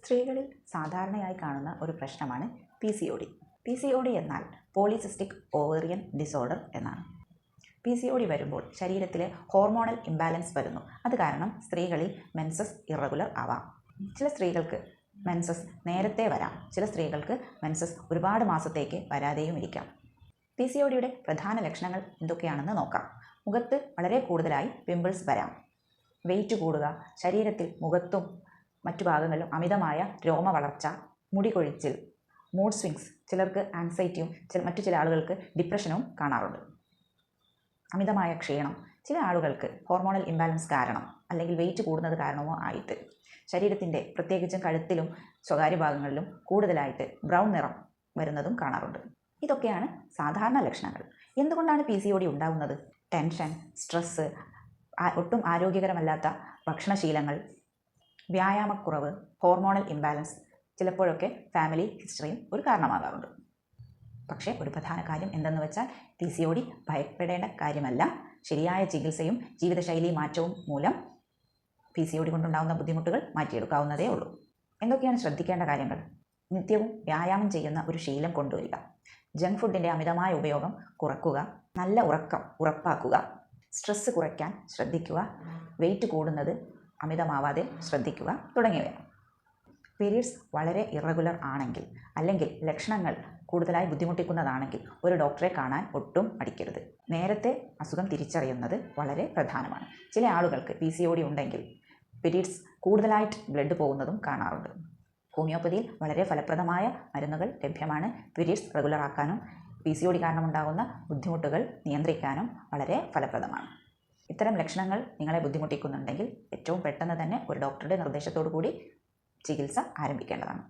സ്ത്രീകളിൽ സാധാരണയായി കാണുന്ന ഒരു പ്രശ്നമാണ് PCOD. PCOD എന്നാൽ പോളിസിസ്റ്റിക് ഓവേറിയൻ ഡിസോർഡർ എന്നാണ്. PCOD വരുമ്പോൾ ശരീരത്തിലെ ഹോർമോണൽ ഇംബാലൻസ് വരുന്നു. അത് കാരണം സ്ത്രീകളിൽ മെൻസസ് ഇറഗുലർ ആവാം. ചില സ്ത്രീകൾക്ക് മെൻസസ് നേരത്തെ വരാം, ചില സ്ത്രീകൾക്ക് മെൻസസ് ഒരുപാട് മാസത്തേക്ക് വരാതെയും ഇരിക്കാം. PCODയുടെ പ്രധാന ലക്ഷണങ്ങൾ എന്തൊക്കെയാണെന്ന് നോക്കാം. മുഖത്ത് വളരെ കൂടുതലായി പിമ്പിൾസ് വരാം, വെയിറ്റ് കൂടുക, ശരീരത്തിൽ മുഖത്തും മറ്റു ഭാഗങ്ങളിലും അമിതമായ രോമ വളർച്ച, മുടി കൊഴിച്ചിൽ, മൂഡ് സ്വിങ്സ്, ചിലർക്ക് ആൻസൈറ്റിയും മറ്റു ചില ആളുകൾക്ക് ഡിപ്രഷനും കാണാറുണ്ട്. അമിതമായ ക്ഷീണം, ചില ആളുകൾക്ക് ഹോർമോണൽ ഇംബാലൻസ് കാരണം അല്ലെങ്കിൽ വെയിറ്റ് കൂടുന്നത് കാരണമോ ആയിട്ട് ശരീരത്തിൻ്റെ പ്രത്യേകിച്ചും കഴുത്തിലും സ്വകാര്യ ഭാഗങ്ങളിലും കൂടുതലായിട്ട് ബ്രൗൺ നിറം വരുന്നതും കാണാറുണ്ട്. ഇതൊക്കെയാണ് സാധാരണ ലക്ഷണങ്ങൾ. എന്തുകൊണ്ടാണ് PCOD ഉണ്ടാകുന്നത്? ടെൻഷൻ, സ്ട്രെസ്സ്, ഒട്ടും ആരോഗ്യകരമല്ലാത്ത ഭക്ഷണശീലങ്ങൾ, വ്യായാമക്കുറവ്, ഹോർമോണൽ ഇംബാലൻസ്, ചിലപ്പോഴൊക്കെ ഫാമിലി ഹിസ്റ്ററിയും ഒരു കാരണമാകാറുണ്ട്. പക്ഷേ ഒരു പ്രധാന കാര്യം എന്തെന്ന് വെച്ചാൽ PCOD ഭയപ്പെടേണ്ട കാര്യമല്ല. ശരിയായ ചികിത്സയും ജീവിതശൈലി മാറ്റവും മൂലം PCOD കൊണ്ടുണ്ടാകുന്ന ബുദ്ധിമുട്ടുകൾ മാറ്റിയെടുക്കാവുന്നതേ ഉള്ളൂ. എന്തൊക്കെയാണ് ശ്രദ്ധിക്കേണ്ട കാര്യങ്ങൾ? നിത്യവും വ്യായാമം ചെയ്യുന്ന ഒരു ശീലം കൊണ്ടുവരിക, ജങ്ക് ഫുഡിൻ്റെ അമിതമായ ഉപയോഗം കുറയ്ക്കുക, നല്ല ഉറക്കം ഉറപ്പാക്കുക, സ്ട്രെസ്സ് കുറയ്ക്കാൻ ശ്രദ്ധിക്കുക, വെയിറ്റ് കൂടുന്നത് അമിതമാവാതെ ശ്രദ്ധിക്കുക തുടങ്ങിയവയാണ്. പീരീഡ്സ് വളരെ ഇറഗുലർ ആണെങ്കിൽ അല്ലെങ്കിൽ ലക്ഷണങ്ങൾ കൂടുതലായി ബുദ്ധിമുട്ടിക്കുന്നതാണെങ്കിൽ ഒരു ഡോക്ടറെ കാണാൻ ഒട്ടും മടിക്കരുത്. നേരത്തെ അസുഖം തിരിച്ചറിയുന്നത് വളരെ പ്രധാനമാണ്. ചില ആളുകൾക്ക് PCOD ഉണ്ടെങ്കിൽ പീരീഡ്സ് കൂടുതലായിട്ട് ബ്ലഡ് പോകുന്നതും കാണാറുണ്ട്. ഹോമിയോപ്പതിയിൽ വളരെ ഫലപ്രദമായ മരുന്നുകൾ ലഭ്യമാണ്. പീരീഡ്സ് റെഗുലറാക്കാനും PCOD കാരണമുണ്ടാകുന്ന ബുദ്ധിമുട്ടുകൾ നിയന്ത്രിക്കാനും വളരെ ഫലപ്രദമാണ്. ഇത്തരം ലക്ഷണങ്ങൾ നിങ്ങളെ ബുദ്ധിമുട്ടിക്കുന്നുണ്ടെങ്കിൽ ഏറ്റവും പെട്ടെന്ന് തന്നെ ഒരു ഡോക്ടറുടെ നിർദ്ദേശത്തോടു കൂടി ചികിത്സ ആരംഭിക്കേണ്ടതാണ്.